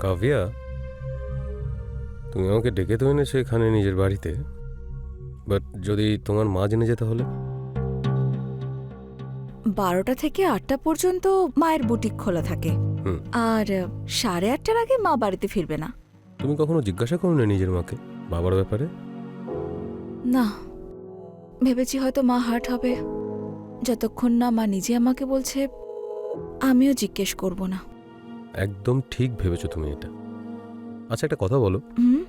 কাভিয়া, তুমি আমাকে ডেকে তো এনেছো এখানে নিজের বাড়িতে, বাট যদি তোমার মা জেনে যেতে হলে? 12টা থেকে 8টা পর্যন্ত মায়ের বুটিক খোলা থাকে, আর 8:30টার আগে মা বাড়িতে ফিরবে না। তুমি কখনো জিজ্ঞাসা করো না নিজের মাকে বাবার ব্যাপারে? না, ভেবেছি হয়তো মা হার্ট হবে। যতক্ষণ না মা নিজে আমাকে বলছে, আমিও জিজ্ঞেস করব না। একদম ঠিক ভেবেছো তুমি এটা। আচ্ছা, একটা কথা বলো, হুম,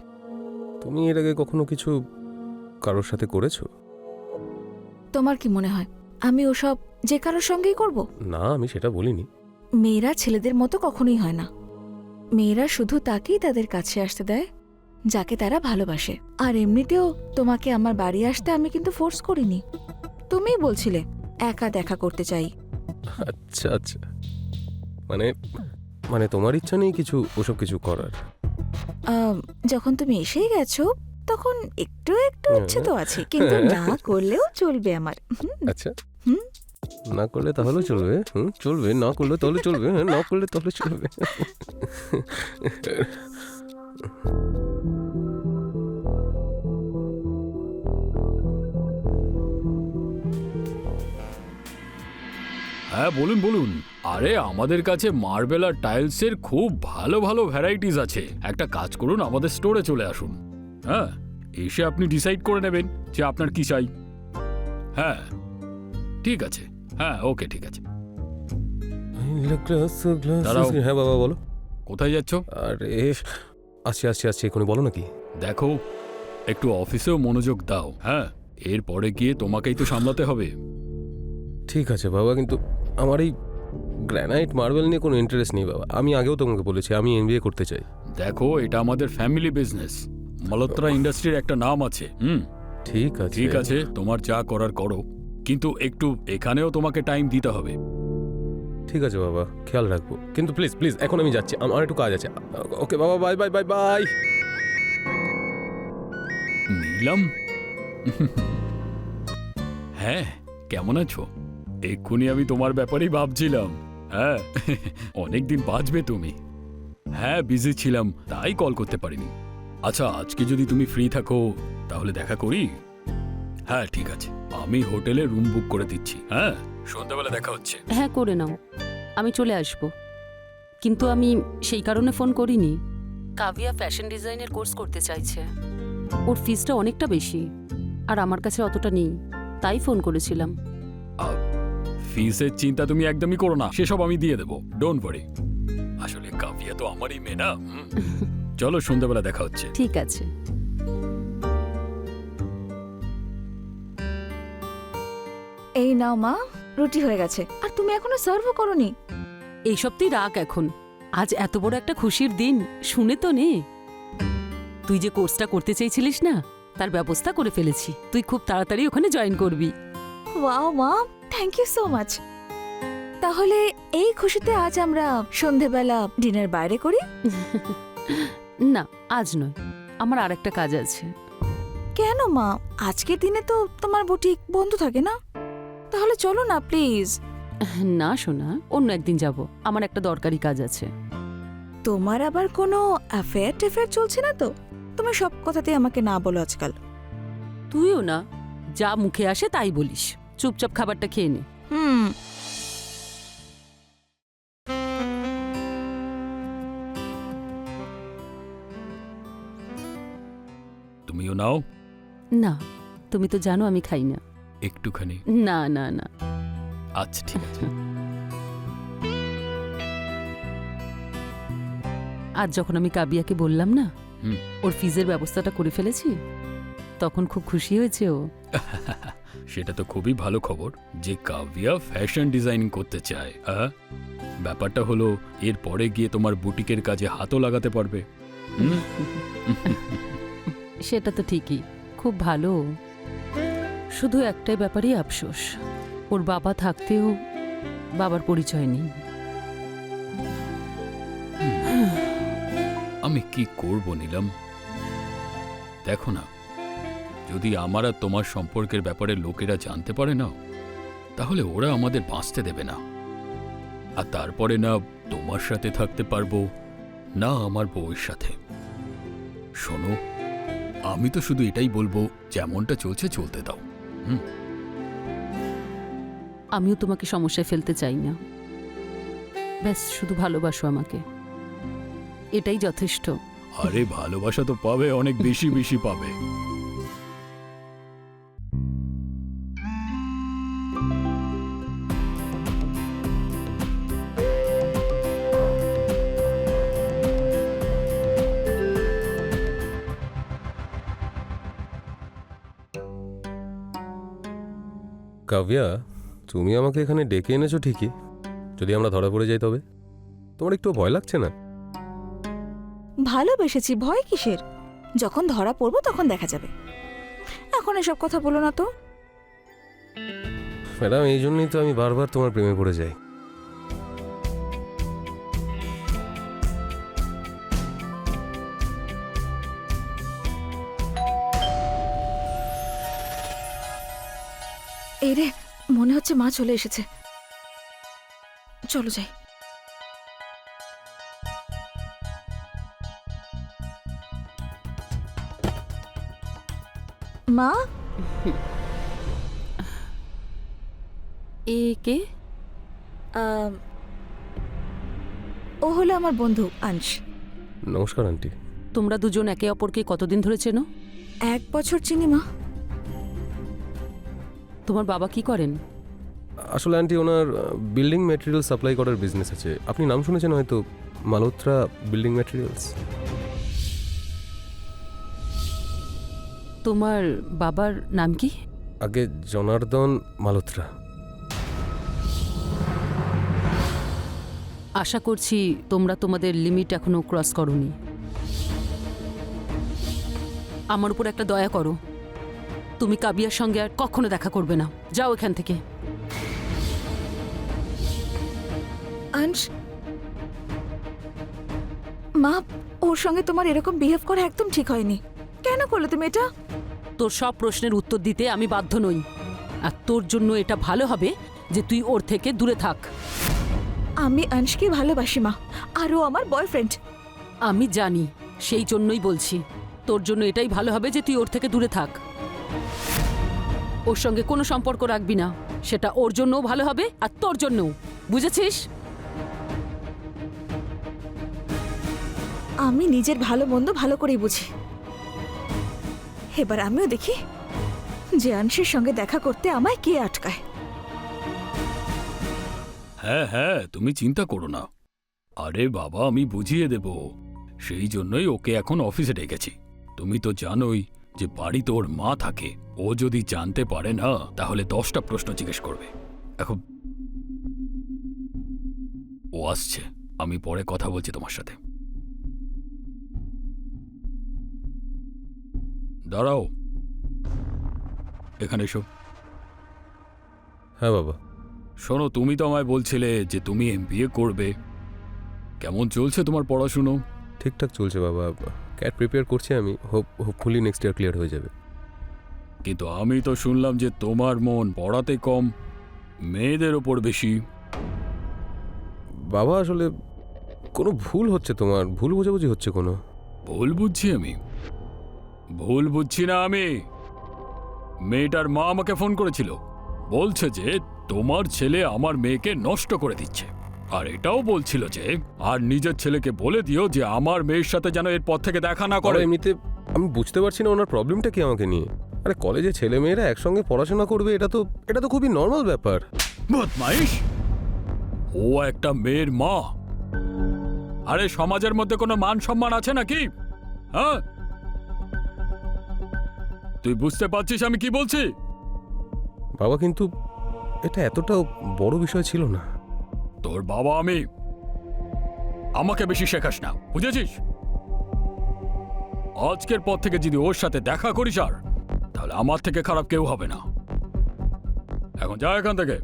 তুমি এর আগে কখনো কিছু কারোর সাথে করেছো? তোমার কি মনে হয় আমি ওসব যে কারোর সঙ্গেই করব? না, আমি সেটা বলিনি। মেয়েরা ছেলেদের মতো কখনোই হয় না। মেয়েরা শুধু তাকেই তাদের কাছে আসতে দেয় যাকে তারা ভালোবাসে। আর এমনিতেও তোমাকে আমার বাড়ি আসতে আমি কিন্তু ফোর্স করিনি। তুমিই বলছিলে একা দেখা করতে চাই। আচ্ছা আচ্ছা, মানে মানে তোমার ইচ্ছা নেই কিছু ওসব কিছু করার? যখন তুমি এসেই গেছো তখন একটু একটু ইচ্ছে তো আছে, কিন্তু না করলেও চলবে আমার। আচ্ছা, হুম। না করলে তাহলে চলবে? চলবে, না করলে তাহলে চলবে, না করলে তাহলে চলবে। হ্যাঁ, বলুন বলুন। আরে আমাদের কাছে মার্বেল আর টাইলসের খুব ভালো ভালো ভ্যারাইটিস আছে। একটা কাজ করুন, আমাদের স্টোরে চলে আসুন। হ্যাঁ, এসে আপনি ডিসাইড করে নেবেন যে আপনার কি চাই। হ্যাঁ ঠিক আছে, হ্যাঁ ওকে ঠিক আছে। দাঁড়াও। হ্যাঁ বাবা, বলো। কোথায় যাচ্ছ? আরে আসছি আসছি আসছি, এখনই বলো নাকি? দেখো, একটু অফিসেও মনোযোগ দাও। হ্যাঁ, এরপরে গিয়ে তোমাকেই তো সামলাতে হবে। ঠিক আছে বাবা, কিন্তু আমার এই গ্র্যানাইট মার্বেল নিয়ে কোনো ইন্টারেস্ট নেই বাবা। আমি আগেও তোমাকে বলেছি আমি এমবিএ করতে চাই। দেখো, এটা আমাদের ফ্যামিলি বিজনেস। মালহোত্রা ইন্ডাস্ট্রির একটা নাম আছে। ঠিক আছে ঠিক আছে, তোমার যা করার করো, কিন্তু একটু এখানেও তোমাকে টাইম দিতে হবে। ঠিক আছে বাবা, খেয়াল রাখবো, কিন্তু প্লিজ প্লিজ এখন আমি যাচ্ছি, আমার একটু কাজ আছে। ওকে বাবা, bye bye bye bye. Neelam, হ্যাঁ কেমন আছো? এক্ষুনি আমি তোমার ব্যাপারেই ভাবছিলাম। হ্যাঁ, অনেকদিন বাঁচবে তুমি। হ্যাঁ, বিজি ছিলাম তাই কল করতে পারিনি। আচ্ছা, আজকে যদি তুমি ফ্রি থাকো তাহলে দেখা করি। হ্যাঁ ঠিক আছে, আমি হোটেলে রুম বুক করে দিচ্ছি। হ্যাঁ, সন্ধ্যাবেলা দেখা হচ্ছে। হ্যাঁ করে নাও, আমি চলে আসব। কিন্তু আমি সেই কারণে ফোন করিনি। কাভিয়া ফ্যাশন ডিজাইনের কোর্স করতে চাইছে, ওর ফিসটা অনেকটা বেশি, আর আমার কাছে অতটা নেই, তাই ফোন করেছিলাম। ফিসের চিন্তা তুমি একদমই করো না, সেসব আমি দিয়ে দেবো, ডোন্ট ওয়ারি। আসলে কাভিয়া তো আমারই মেয়ে না। চলো, সন্ধ্যাবেলা দেখা হচ্ছে। ঠিক আছে। এই নাও মা, রুটি হয়ে গেছে, আর তুমি এখনো সার্ভও করোনি। এইসব তুই রাখ এখন, আজ এত বড় একটা খুশির দিন, শুনে তো নে। তুই যে কোর্সটা করতে চাইছিলিস না, তার ব্যবস্থা করে ফেলেছি। তুই খুব তাড়াতাড়ি ওখানে জয়েন করবি। ওয়াও মা, থ্যাংক ইউ সো মাচ। তাহলে এই খুশিতে আজ আমরা সন্ধেবেলা ডিনার বাইরে করি? না, আজ নয়, আমার আর একটা কাজ আছে। কেন মা, আজকের দিনে তো তোমার বুটিক বন্ধ থাকে না? তাহলে চলো না প্লিজ। না সোনা, অন্য একদিন যাব, আমার একটা দরকারি কাজ আছে। তোমার আবার কোনো অ্যাফেয়ার টেফেয়ার চলছে না তো? তুমি সব কথাতেই আমাকে না বলো আজকাল। তুইও না, যা মুখে আসে তাই বলিস। চুপচাপ খাবারটা খেয়ে নে। হুম। তুমিও নাও। না, তুমি তো জানো আমি খাই না। একটুখানি। না না না। আচ্ছা ঠিক আছে। আজ যখন আমি কাবিয়াকে বললাম না হুম। ওর ফিজের ব্যবস্থাটা করে ফেলেছি, তখন খুব খুশি হয়েছে ও। সেটা তো খুবই ভালো খবর যে কাভিয়া ফ্যাশন ডিজাইনিং করতে চায়। ব্যাপারটা হলো, এর পরে গিয়ে তোমার বুটিকের কাজে হাতও লাগাতে পারবে। সেটা তো ঠিকই, খুব ভালো। শুধু একটাই ব্যাপারেই আফসোস, ওর বাবা থাকতেও বাবার পরিচয় নেই। আমি কি করব নীলম? দেখো না, যদি আমার আর তোমার সম্পর্কের ব্যাপারে লোকেরা জানতে পারে না, তাহলে ওরা আমাদের বাঁচতে দেবে না। আর তারপরে না তোমার সাথে থাকতে পারবো, না আমার বউয়ের সাথে। শোনো, আমি তো শুধু এটাই বলবো, যেমনটা চলছে চলতে দাও। আমিও তোমাকে সমস্যায় ফেলতে চাই না, ব্যাস শুধু ভালোবাসো আমাকে, এটাই যথেষ্ট। আরে ভালোবাসা তো পাবে, অনেক বেশি বেশি পাবে। কাব্যা, তুমি আমাকে এখানে ডেকে এনেছো ঠিকই, যদি আমরা ধরা পড়ে যাই তবে? তোমার একটু ভয় লাগছে না? ভালোবেসেছি, ভয় কিসের? যখন ধরা পড়বো তখন দেখা যাবে, এখন এসব কথা বলো না তো। ম্যাডাম, এই জন্যই তো আমি বারবার তোমার প্রেমে পড়ে যাই। এই রে, মনে হচ্ছে মা চলে এসেছে, চলো যাই। মা, এ কে? ও হলো আমার বন্ধু আংশ। নমস্কার আন্টি। তোমরা দুজন একে অপরকে কতদিন ধরে চেনো? 1 বছর চিনি মা। তোমার বাবা কি করেন? আসলে আন্টি, ওনার বিল্ডিং ম্যাটেরিয়াল সাপ্লাই করার বিজনেস আছে। আপনি নাম শুনেছেন হয়তো, মালহোত্রা বিল্ডিং ম্যাটেরিয়ালস। তোমার বাবার নাম কি? আগে জনার্দন মালহোত্রা। আশা করছি তোমরা তোমাদের লিমিট এখনো ক্রস করোনি। আমার উপর একটা দয়া করো, তুমি কাবিয়ার সঙ্গে আর কখনো দেখা করবে না, যাও এখান থেকে। আংশ, মা, ওর সঙ্গে তোমার এরকম বিহেভ করা একদম ঠিক হয়নি। কেন করলে তুমি এটা? তোর সব প্রশ্নের উত্তর দিতে আমি বাধ্য নই, আর তোর জন্য এটা ভালো হবে যে তুই ওর থেকে দূরে থাক। আমি আংশকে ভালোবাসি মা, আর ও আমার বয়ফ্রেন্ড। আমি জানি, সেই জন্যই বলছি, তোর জন্য এটাই ভালো হবে যে তুই ওর থেকে দূরে থাক। ওর সঙ্গে কোনো সম্পর্ক রাখবি না, সেটা ওর জন্যও ভালো হবে আর তোর জন্যও, বুঝেছিস? আমি নিজের ভালো মন্দ ভালো করেই বুঝি। এবার আমিও দেখি যে আংশের সঙ্গে দেখা করতে আমায় কে আটকায়। হ্যাঁ হ্যাঁ, তুমি চিন্তা করো না। আরে বাবা, আমি বুঝিয়ে দেব, সেই জন্যই ওকে এখন অফিসে ডেকেছি। তুমি তো জানোই যে বাড়িতে ওর মা থাকে, ও যদি জানতে পারে না তাহলে 10টা প্রশ্ন জিজ্ঞেস করবে। এখন ও আসছে, আমি পরে কথা বলছি তোমার সাথে। দাঁড়াও, এখানে এসো। হ্যাঁ বাবা। শোনো, তুমি তো আমায় বলছিলে যে তুমি এমবিএ করবে। কেমন চলছে তোমার পড়াশুনো? ঠিকঠাক চলছে বাবা, ক্যাট প্রিপেয়ার করছি আমি, হোপফুলি নেক্সট ইয়ার ক্লিয়ার হয়ে যাবে। কিন্তু আমি তো শুনলাম যে তোমার মন পড়াতে কম, মেয়েদের ওপর বেশি। বাবা, আসলে কোনো ভুল হচ্ছে, তোমার ভুল বোঝাবুঝি হচ্ছে কোনো। ভুল বুঝছি আমি? ভুল বুঝছি না আমি। মেয়েটার মা আমাকে ফোন করেছিল, বলছে যে তোমার ছেলে আমার মেয়েকে নষ্ট করে দিচ্ছে, আর এটাও বলছিল যে আর নিজের ছেলেকে বলে দিও যে আমার মেয়ের সাথে যেন এরপর থেকে দেখা না করে। এমনিতে আমি বুঝতে পারছি না ওনার প্রবলেমটা কি আমাকে নিয়ে। আরে কলেজে ছেলে মেয়েরা একসঙ্গে পড়াশোনা করবে, এটা তো খুবই নর্মাল ব্যাপার। বদমাইশ! ও একটা মেয়ের মা। আরে সমাজের মধ্যে কোনো মান সম্মান আছে নাকি? হ্যাঁ, তুই বুঝতে পারছিস আমি কি বলছি? বাবা, কিন্তু এটা এতটাও বড় বিষয় ছিল না। তোর বাবা আমি, আমাকে বেশি শেখাস না, বুঝেছিস? আজকের পর থেকে যদি ওর সাথে দেখা করিস আর, তাহলে আমার থেকে খারাপ কেউ হবে না। এখন যা এখান থেকে।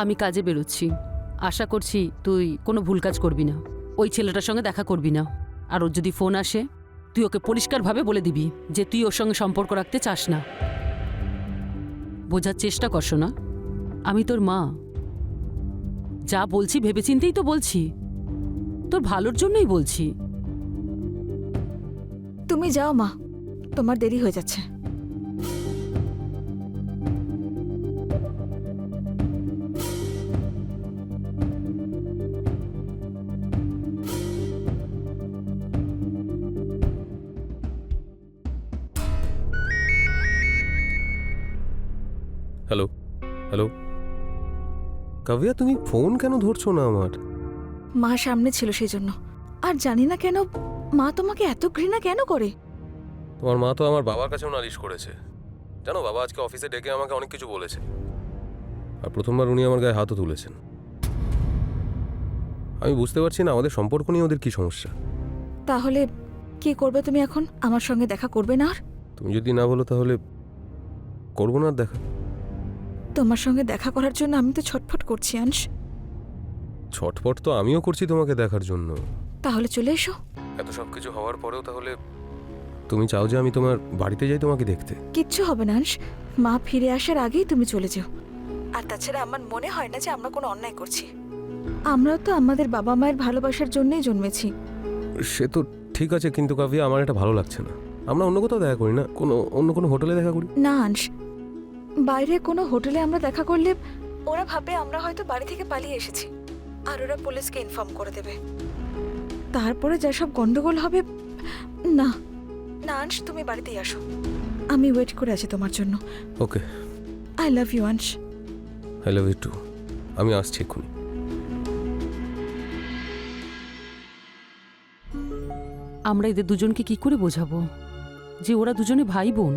আমি কাজে বেরোচ্ছি, আশা করছি তুই কোনো ভুল কাজ করবি না, ওই ছেলেটার সঙ্গে দেখা করবি না। আর ওর যদি ফোন আসে তুই ওকে পরিষ্কারভাবে বলে দিবি যে তুই ওর সঙ্গে সম্পর্ক রাখতে চাস না। বোঝার চেষ্টা করছো না, আমি তোর মা, যা বলছি ভেবেচিন্তেই তো বলছি, তোর ভালোর জন্যই বলছি। তুমি যাও মা, তোমার দেরি হয়ে যাচ্ছে। হ্যালো হ্যালো কাভিয়া, তুমি ফোন কেন ধরছো না আমার? মা সামনে ছিল সেই জন্য। আর জানি না কেন মা তোমাকে এত ঘৃণা কেন করে। তোমার মা তো আমার বাবার কাছেও নালিশ করেছে। জানো, বাবা আজকে অফিসে ডেকে আমাকে অনেক কিছু বলেছে, আর প্রথমবার উনি আমার গায়ে হাতও তুলেছেন। আমি বুঝতে পারছি না আমাদের সম্পর্ক নিয়ে ওদের কি সমস্যা। তাহলে কি করবে তুমি এখন? আমার সঙ্গে দেখা করবে না আর? তুমি যদি না বলো তাহলে করবো না আর দেখা। তোমার সঙ্গে দেখা করার জন্য আমি তো ছটফট করছি আংশ। ছটফট তো আমিও করছি তোমাকে দেখার জন্য। তাহলে চলে এসো। এত সব কিছু হওয়ার পরেও তাহলে তুমি চাও যে আমি তোমার বাড়িতে যাই তোমাকে দেখতে? কিচ্ছু হবে না আংশ, মা ফিরে আসার আগেই তুমি চলে যাও। আর তাছাড়া আমার মনে হয় না যে আমরা কোনো অন্যায় করছি। আমরাও তো আমাদের বাবা মায়ের ভালোবাসার জন্যই জন্মেছি। সে তো ঠিক আছে, কিন্তু কাভিয়া আমার এটা ভালো লাগছে না। আমরা অন্য কোথাও দেখা করি না, অন্য কোনো হোটেলে দেখা করি। না আংশ, বাইরে কোনো হোটেলে আমরা দেখা করলে ওরা ভাবে আমরা হয়তো বাড়ি থেকে পালিয়ে এসেছি, আর ওরা পুলিশকে ইনফর্ম করে দেবে। তারপরে যেসব গন্ডগোল হবে। না না আংশ, তুমি বাড়িতেই আসো, আমি ওয়েট করে আছি তোমার জন্য। Okay, I love you Ansh. I love you too. আমি আসছি এক্ষুনি। আমরা এদের দুজনকে কি করে বোঝাবো যে ওরা দুজনে ভাই বোন?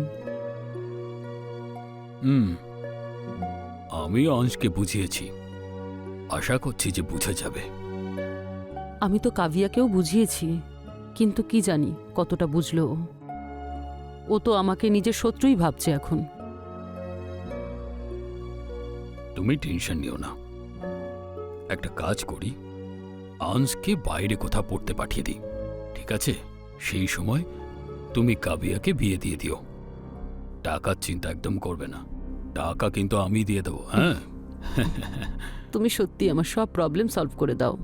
আমি অংশকে বুঝিয়েছি, আশা করছি যে বুঝে যাবে। আমি তো কাভিয়াকেও বুঝিয়েছি, কিন্তু কি জানি কতটা বুঝলো ও। ও তো আমাকে নিজের শত্রুই ভাবছে এখন। তুমি টেনশন নিও না, একটা কাজ করি, আংশকে বাইরে কোথাও পড়তে পাঠিয়ে দিই, ঠিক আছে? সেই সময় তুমি কাভিয়াকে বিয়ে দিয়ে দিও। টাকার চিন্তা একদম করবে না, টাকা কিন্তু আমি দিয়ে দেবো। হ্যাঁ, তুমি সত্যি আমার সব প্রবলেম সলভ করে দাও।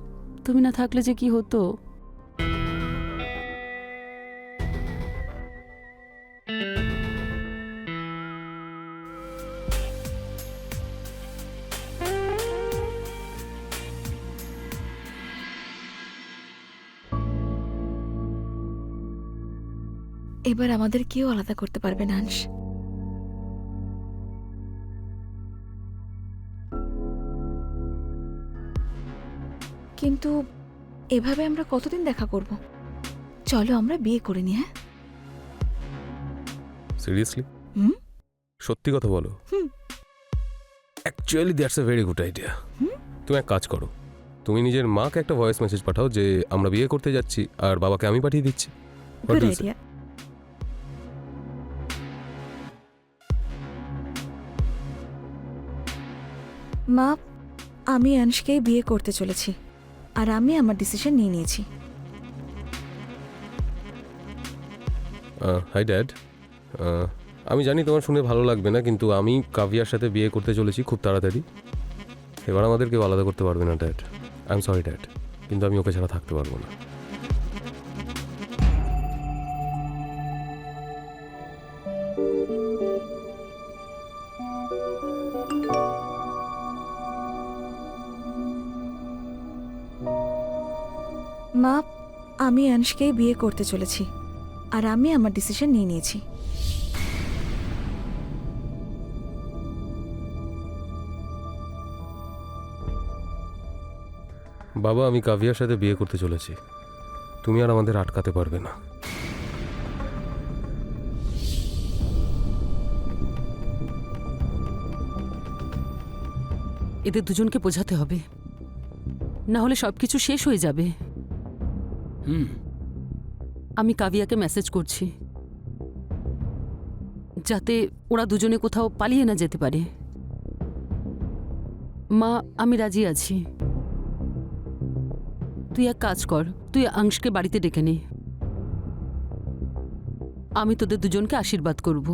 তুমি না থাকলে যে কি হতো। এবার আমাদের কেউ আলাদা করতে পারবে না আংশ। কিন্তু এভাবে আমরা কতদিন দেখা করব? চলো আমরা বিয়ে করে নি। হ্যাঁ, সিরিয়াসলি? হুম। সত্যি কথা বলো? হুম। Actually that's a very good idea. তুমি এক কাজ করো, তুমি নিজের মাকে একটা ভয়েস মেসেজ পাঠাও যে আমরা বিয়ে করতে যাচ্ছি, আর বাবাকে আমি পাঠিয়ে দিচ্ছি। What good do you say? Idea. মা, আমি আংশকেই বিয়ে করতে চলেছি, আর আমি আমার ডিসিশন নিয়ে নিয়েছি। হাই ড্যাড, আমি জানি তোমার শুনে ভালো লাগবে না, কিন্তু আমি কাভিয়ার সাথে বিয়ে করতে চলেছি খুব তাড়াতাড়ি। এবার আমাদের কেউ আলাদা করতে পারবে না dad. I am sorry dad, কিন্তু আমি ওকে ছাড়া থাকতে পারবো না। মা, আমি আংশকেই বিয়ে করতে চলেছি, আর আমি আমার ডিসিশন নিয়ে নিয়েছি। বাবা, আমি কাভিয়ার সাথে বিয়ে করতে চলেছি, তুমি আর আমাদের আটকাতে পারবে না। এদের দুজনকে বোঝাতে হবে, না হলে সবকিছু শেষ হয়ে যাবে। আমি কাভিয়াকে মেসেজ করছি যাতে ওরা দুজনে কোথাও পালিয়ে না যেতে পারে। মা আমি রাজি আছি। তুই এক কাজ কর, তুই অংশকে বাড়িতে ডেকে নে, আমি তোদের দুজনকে আশীর্বাদ করব।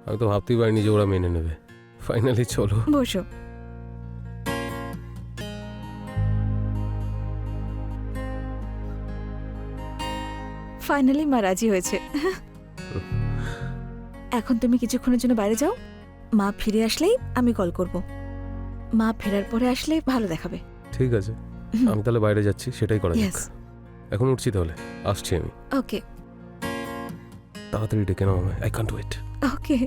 আমি তো ভাবতেই পারিনি যে ওরা মেনে নেবে। ফাইনালি চলো। বসো। ফাইনালি মা রাজি হয়েছে। এখন তুমি কিছুক্ষণের জন্য বাইরে যাও, মা ফিরে আসলেই আমি কল করব। মা ফেরার পরে আসলে ভালো দেখাবে। ঠিক আছে, আমি তাহলে বাইরে যাচ্ছি, সেটাই করা যাক। ইয়েস। এখন উঠছি তাহলে, আসছি আমি। ওকে তাড়াতাড়ি ডেকে নাও আমায়, আই কান্ট ওয়েট। ওকে।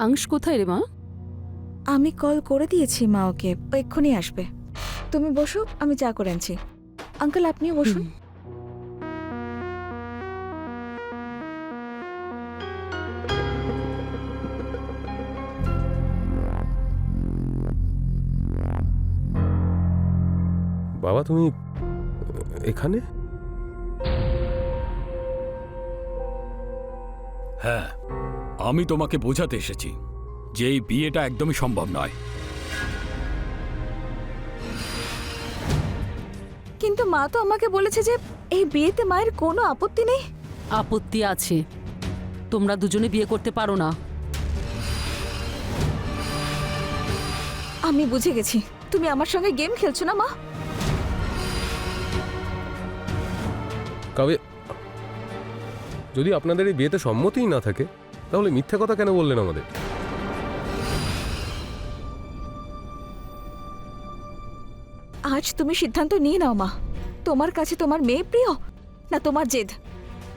অংশ কোথায় রে মা? আমি কল করে দিয়েছি মা ওকে, ও এক্ষুনি আসবে। তুমি বসো, আমি চা করে আনছি। আঙ্কেল আপনিও বসুন। বাবা তুমি এখানে? হ্যাঁ, আমি তোমাকে বোঝাতে এসেছি যে এই বিয়েটা একদমই সম্ভব নয়। কিন্তু মা তো আমাকে বলেছে যে এই বিয়েতে মায়ের কোনো আপত্তি নেই। আপত্তি আছে, তোমরা দুজনে বিয়ে করতে পারো না। আমি বুঝে গেছি, তুমি আমার সঙ্গে গেম খেলছো না মা। কবে যদি আপনাদের এই বিয়েতে সম্মতিই না থাকে, তাহলে মিথ্যা কথা কেন বললেন আমাদের? আজ তুমি সিদ্ধান্ত নিয়ে নাও মা, তোমার কাছে তোমার মেয়ে প্রিয় না তোমার জেদ?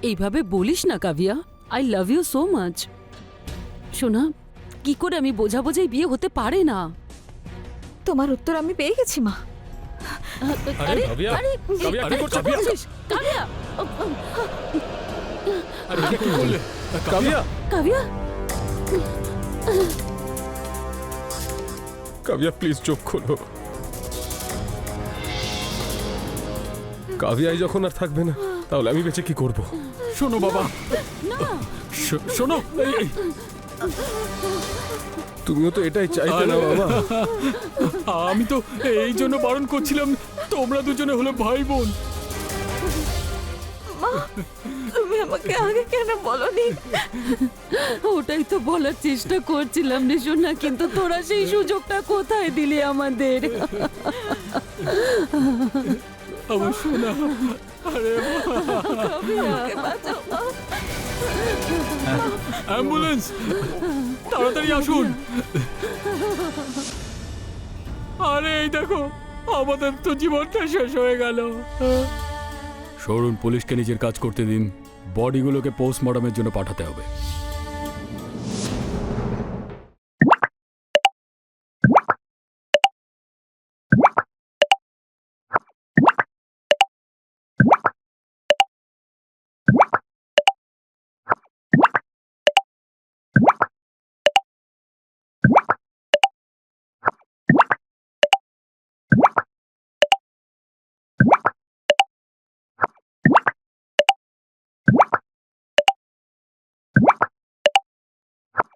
এইভাবে বলিস না Kavya, I love you so much. শোনা, কি করে আমি বোঝাবো যে এই বিয়ে হতে পারে না? তোমার উত্তর আমি পেয়ে গেছি মা। আরে, কাভিয়া, আরে, কাভিয়া, আরে, কি করছো? কি করছিস? কাভিয়া, আরে কি বললে? কাভিয়া, কাভিয়া, কাভিয়া প্লিজ চোখ খোলো। কাভিয়াই যখন আর থাকবে না, তাহলে আমি বেঁচে কি করব? শোনো বাবা, না, শোনো, তুমিও তো এটাই চাইতে না বাবা। আমি তো এই জন্য বারণ করছিলাম, তোমরা দুজনে হলো ভাই বোন। তুমি আমাকে আগে কেন বলনি? ওটাই তো বলার চেষ্টা করছিলাম রে সোনা, কিন্তু তোরা সেই সুযোগটা কোথায় দিলি আমাদের? আমার শোনা, আরে আমাকে বাঁচাও মা। অ্যাম্বুলেন্স, তাড়াতাড়ি আসুন। আরে এই দেখো, আমাদের তো জীবনটা শেষ হয়ে গেল। সরুন, পুলিশকে নিজের কাজ করতে দিন, বডিগুলোকে পোস্টমর্টমের জন্য পাঠাতে হবে।